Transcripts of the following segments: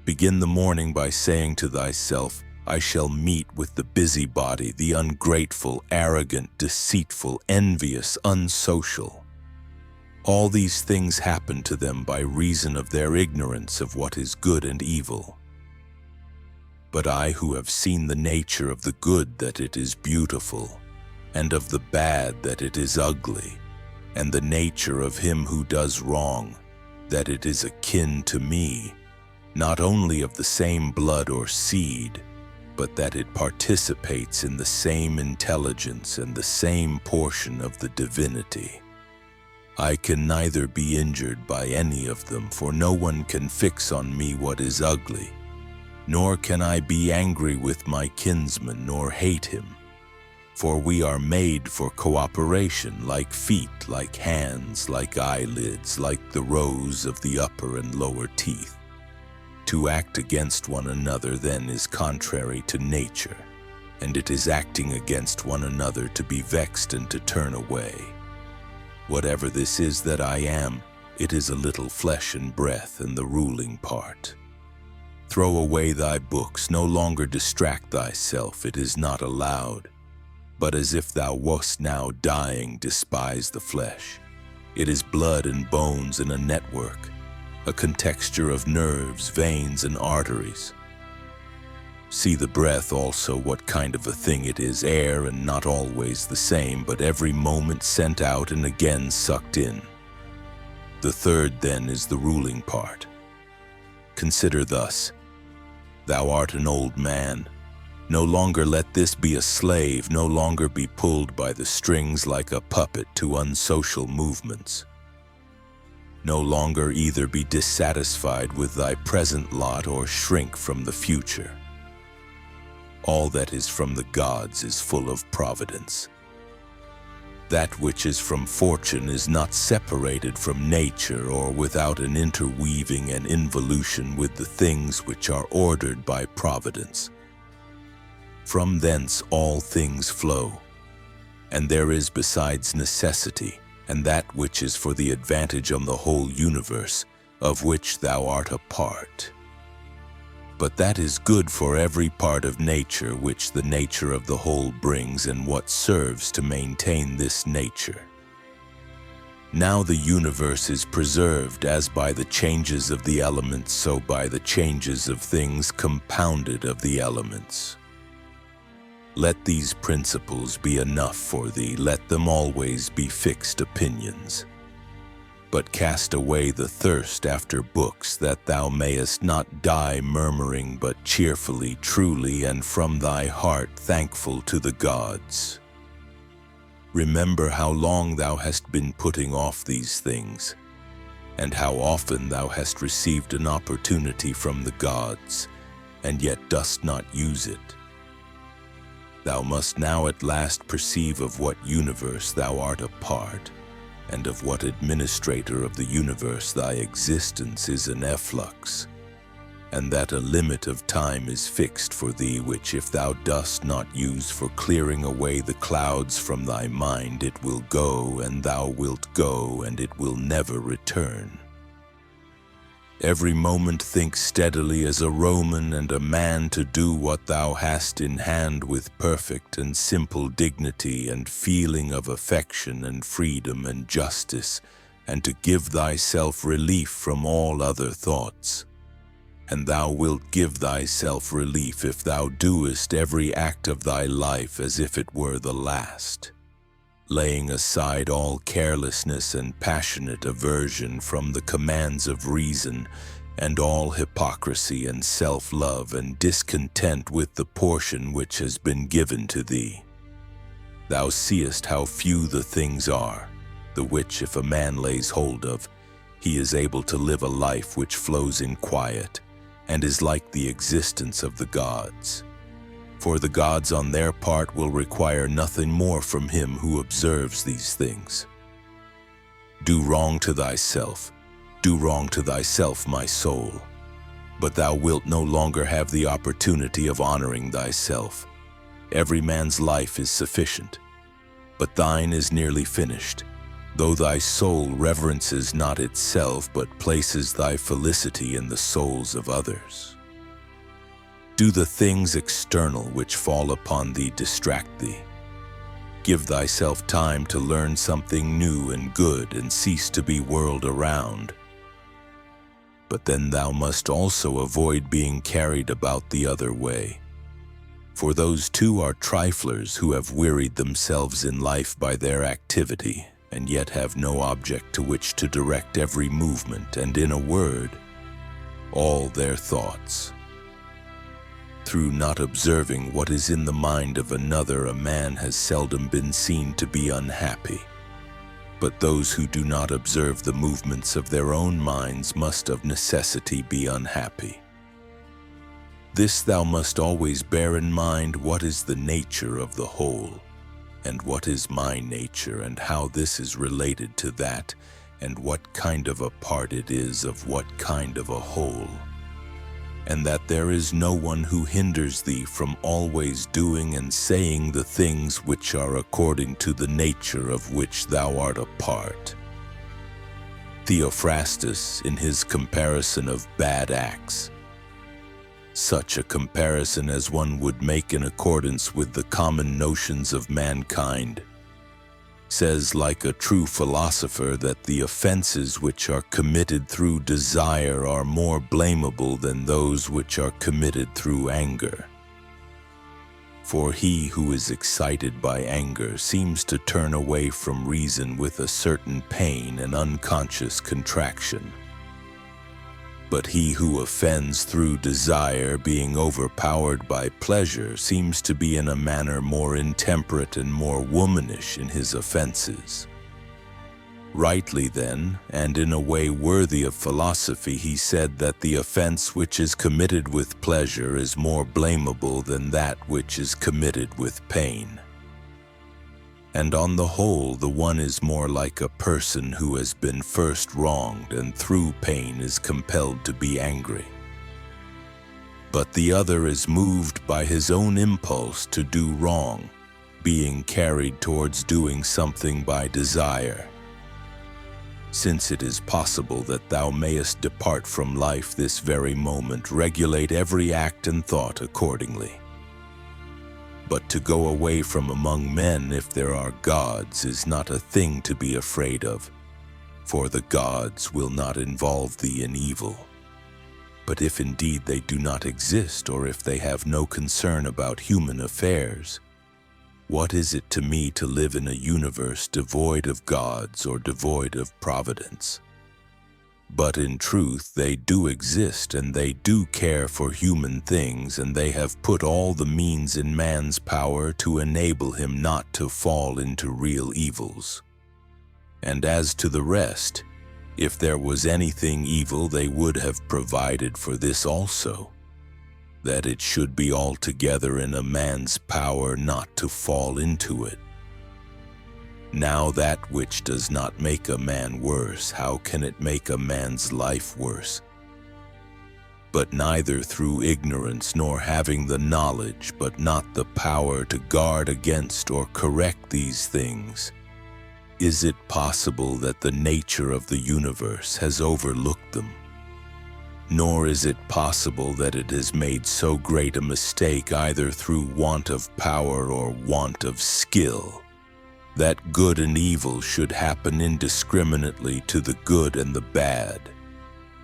Begin the morning by saying to thyself, I shall meet with the busybody, the ungrateful, arrogant, deceitful, envious, unsocial. All these things happen to them by reason of their ignorance of what is good and evil. But I, who have seen the nature of the good, that it is beautiful, and of the bad, that it is ugly, and the nature of him who does wrong, that it is akin to me, not only of the same blood or seed, but that it participates in the same intelligence and the same portion of the divinity. I can neither be injured by any of them, for no one can fix on me what is ugly, nor can I be angry with my kinsman, nor hate him. For we are made for cooperation, like feet, like hands, like eyelids, like the rows of the upper and lower teeth. To act against one another then is contrary to nature, and it is acting against one another to be vexed and to turn away. Whatever this is that I am, it is a little flesh and breath and the ruling part. Throw away thy books, no longer distract thyself, it is not allowed. But as if thou wast now dying, despise the flesh. It is blood and bones in a network, a contexture of nerves, veins, and arteries. See the breath also, what kind of a thing it is, air, and not always the same, but every moment sent out and again sucked in. The third, then, is the ruling part. Consider thus: thou art an old man. No longer let this be a slave, no longer be pulled by the strings like a puppet to unsocial movements. No longer either be dissatisfied with thy present lot or shrink from the future. All that is from the gods is full of providence. That which is from fortune is not separated from nature or without an interweaving and involution with the things which are ordered by providence. From thence all things flow, and there is besides necessity, and that which is for the advantage of the whole universe, of which thou art a part. But that is good for every part of nature which the nature of the whole brings, and what serves to maintain this nature. Now the universe is preserved as by the changes of the elements, so by the changes of things compounded of the elements. Let these principles be enough for thee, let them always be fixed opinions. But cast away the thirst after books, that thou mayest not die murmuring, but cheerfully, truly, and from thy heart thankful to the gods. Remember how long thou hast been putting off these things, and how often thou hast received an opportunity from the gods, and yet dost not use it. Thou must now at last perceive of what universe thou art a part, and of what administrator of the universe thy existence is an efflux, and that a limit of time is fixed for thee, which if thou dost not use for clearing away the clouds from thy mind, it will go, and thou wilt go, and it will never return. Every moment think steadily as a Roman and a man to do what thou hast in hand with perfect and simple dignity and feeling of affection and freedom and justice, and to give thyself relief from all other thoughts. And thou wilt give thyself relief if thou doest every act of thy life as if it were the last, laying aside all carelessness and passionate aversion from the commands of reason, and all hypocrisy and self-love and discontent with the portion which has been given to thee. Thou seest how few the things are, the which if a man lays hold of, he is able to live a life which flows in quiet, and is like the existence of the gods. For the gods on their part will require nothing more from him who observes these things. Do wrong to thyself, my soul, but thou wilt no longer have the opportunity of honoring thyself. Every man's life is sufficient, but thine is nearly finished, though thy soul reverences not itself, but places thy felicity in the souls of others. Do the things external which fall upon thee distract thee. Give thyself time to learn something new and good, and cease to be whirled around. But then thou must also avoid being carried about the other way. For those too are triflers who have wearied themselves in life by their activity, and yet have no object to which to direct every movement, and in a word, all their thoughts. Through not observing what is in the mind of another, a man has seldom been seen to be unhappy. But those who do not observe the movements of their own minds must of necessity be unhappy. This thou must always bear in mind, what is the nature of the whole, and what is my nature, and how this is related to that, and what kind of a part it is of what kind of a whole. And that there is no one who hinders thee from always doing and saying the things which are according to the nature of which thou art a part. Theophrastus, in his comparison of bad acts, such a comparison as one would make in accordance with the common notions of mankind, says like a true philosopher that the offenses which are committed through desire are more blamable than those which are committed through anger. For he who is excited by anger seems to turn away from reason with a certain pain and unconscious contraction. But he who offends through desire, being overpowered by pleasure, seems to be in a manner more intemperate and more womanish in his offenses. Rightly then, and in a way worthy of philosophy, he said that the offense which is committed with pleasure is more blamable than that which is committed with pain. And on the whole, the one is more like a person who has been first wronged and through pain is compelled to be angry. But the other is moved by his own impulse to do wrong, being carried towards doing something by desire. Since it is possible that thou mayest depart from life this very moment, regulate every act and thought accordingly. But to go away from among men, if there are gods, is not a thing to be afraid of, for the gods will not involve thee in evil. But if indeed they do not exist, or if they have no concern about human affairs, what is it to me to live in a universe devoid of gods or devoid of providence? But in truth they do exist, and they do care for human things, and they have put all the means in man's power to enable him not to fall into real evils. And as to the rest, if there was anything evil, they would have provided for this also, that it should be altogether in a man's power not to fall into it. Now that which does not make a man worse, how can it make a man's life worse? But neither through ignorance nor having the knowledge, but not the power to guard against or correct these things, is it possible that the nature of the universe has overlooked them. Nor is it possible that it has made so great a mistake either through want of power or want of skill, that good and evil should happen indiscriminately to the good and the bad.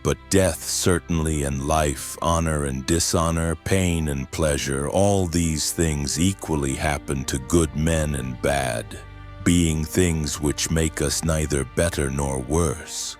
But death certainly, and life, honor and dishonor, pain and pleasure, all these things equally happen to good men and bad, being things which make us neither better nor worse.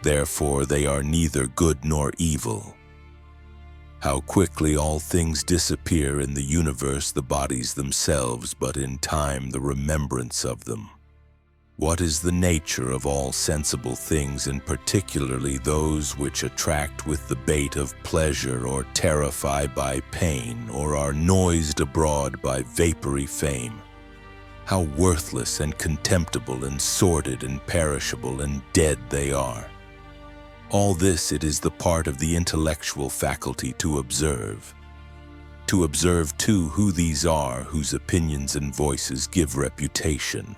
Therefore they are neither good nor evil. How quickly all things disappear in the universe, the bodies themselves, but in time the remembrance of them. What is the nature of all sensible things, and particularly those which attract with the bait of pleasure, or terrify by pain, or are noised abroad by vapory fame? How worthless and contemptible and sordid and perishable and dead they are! All this it is the part of the intellectual faculty to observe. To observe, too, who these are whose opinions and voices give reputation.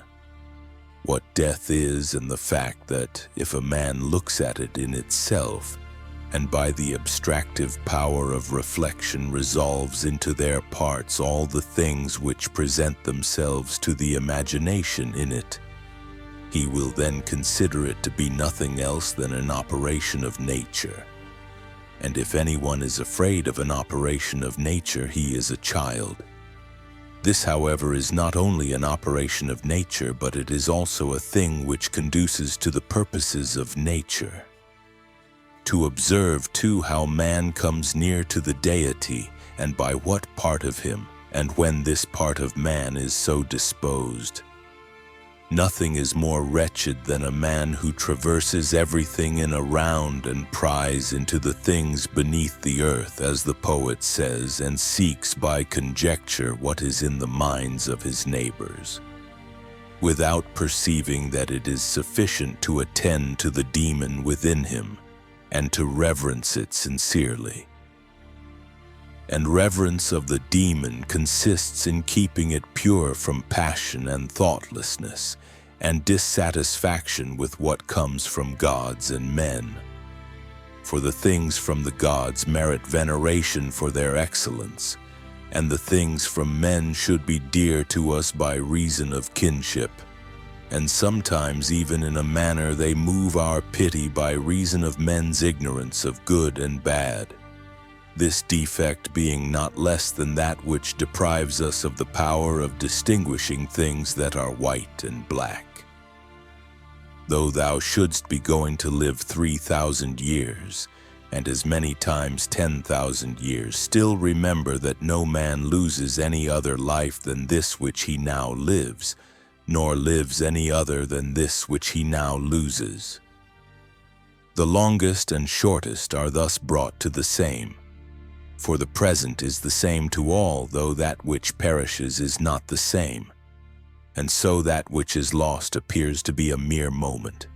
what death is and the fact that if a man looks at it in itself, and by the abstractive power of reflection resolves into their parts all the things which present themselves to the imagination in it, he will then consider it to be nothing else than an operation of nature. And if anyone is afraid of an operation of nature, he is a child. This, however, is not only an operation of nature, but it is also a thing which conduces to the purposes of nature. To observe, too, how man comes near to the deity, and by what part of him, and when this part of man is so disposed. Nothing is more wretched than a man who traverses everything in a round and pries into the things beneath the earth, as the poet says, and seeks by conjecture what is in the minds of his neighbors, without perceiving that it is sufficient to attend to the demon within him, and to reverence it sincerely. And reverence of the demon consists in keeping it pure from passion and thoughtlessness, and dissatisfaction with what comes from gods and men. For the things from the gods merit veneration for their excellence, and the things from men should be dear to us by reason of kinship, and sometimes even in a manner they move our pity by reason of men's ignorance of good and bad. This defect being not less than that which deprives us of the power of distinguishing things that are white and black. Though thou shouldst be going to live 3,000 years, and as many times 10,000 years, still remember that no man loses any other life than this which he now lives, nor lives any other than this which he now loses. The longest and shortest are thus brought to the same. For the present is the same to all, though that which perishes is not the same, and so that which is lost appears to be a mere moment.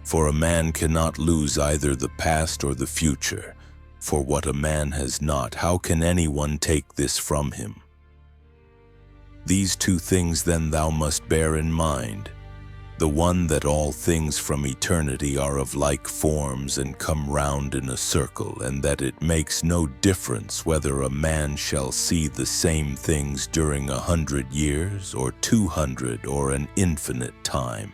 For a man cannot lose either the past or the future, for what a man has not, how can anyone take this from him? These two things then thou must bear in mind. The one, that all things from eternity are of like forms and come round in a circle, and that it makes no difference whether a man shall see the same things during 100 years, or 200, or an infinite time.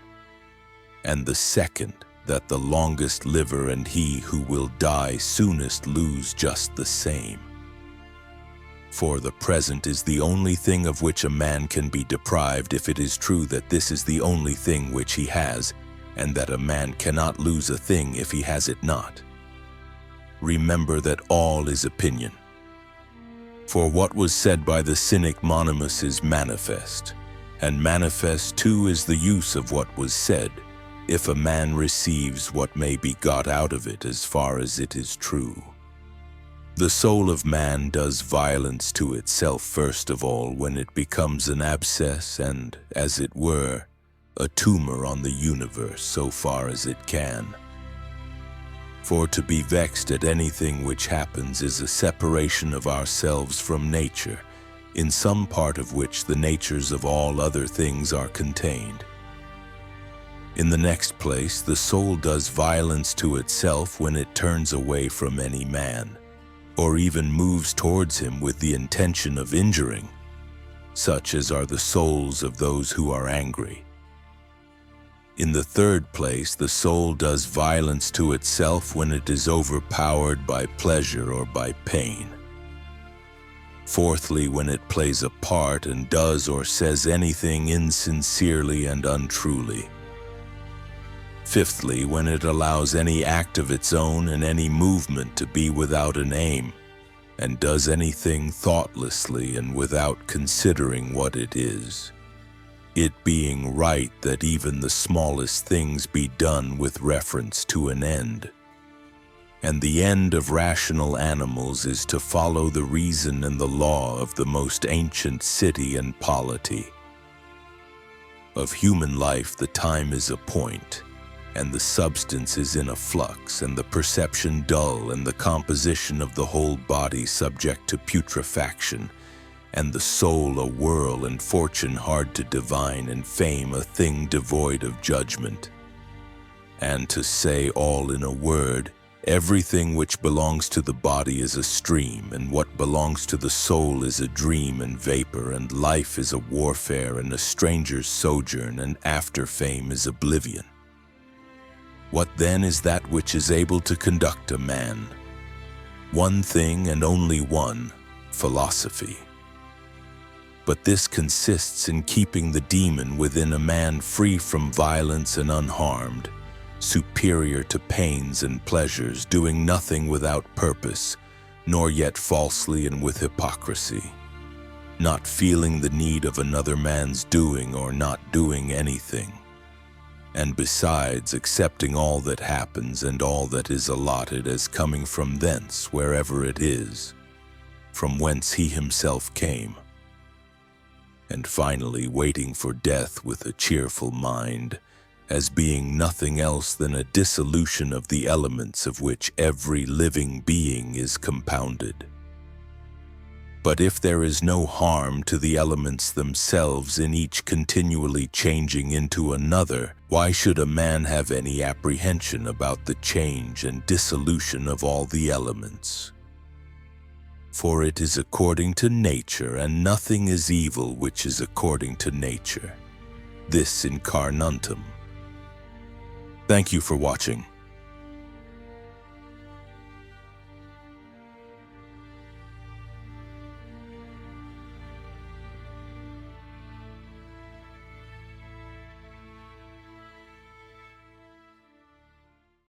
And the second, that the longest liver and he who will die soonest lose just the same. For the present is the only thing of which a man can be deprived, if it is true that this is the only thing which he has, and that a man cannot lose a thing if he has it not. Remember that all is opinion. For what was said by the cynic Monimus is manifest, and manifest too is the use of what was said, if a man receives what may be got out of it as far as it is true. The soul of man does violence to itself first of all when it becomes an abscess and, as it were, a tumor on the universe so far as it can. For to be vexed at anything which happens is a separation of ourselves from nature, in some part of which the natures of all other things are contained. In the next place, the soul does violence to itself when it turns away from any man, or even moves towards him with the intention of injuring, such as are the souls of those who are angry. In the third place, the soul does violence to itself when it is overpowered by pleasure or by pain. Fourthly, when it plays a part and does or says anything insincerely and untruly. Fifthly, when it allows any act of its own and any movement to be without an aim, and does anything thoughtlessly and without considering what it is, it being right that even the smallest things be done with reference to an end. And the end of rational animals is to follow the reason and the law of the most ancient city and polity. Of human life the time is a point, and the substance is in a flux, and the perception dull, and the composition of the whole body subject to putrefaction, and the soul a whirl, and fortune hard to divine, and fame a thing devoid of judgment. And to say all in a word, everything which belongs to the body is a stream, and what belongs to the soul is a dream and vapor, and life is a warfare and a stranger's sojourn, and after fame is oblivion. What then is that which is able to conduct a man? One thing and only one, philosophy. But this consists in keeping the demon within a man free from violence and unharmed, superior to pains and pleasures, doing nothing without purpose, nor yet falsely and with hypocrisy, not feeling the need of another man's doing or not doing anything, and besides accepting all that happens and all that is allotted as coming from thence wherever it is, from whence he himself came, and finally waiting for death with a cheerful mind, as being nothing else than a dissolution of the elements of which every living being is compounded. But if there is no harm to the elements themselves in each continually changing into another, why should a man have any apprehension about the change and dissolution of all the elements? For it is according to nature, and nothing is evil which is according to nature. This incarnantum. Thank you for watching.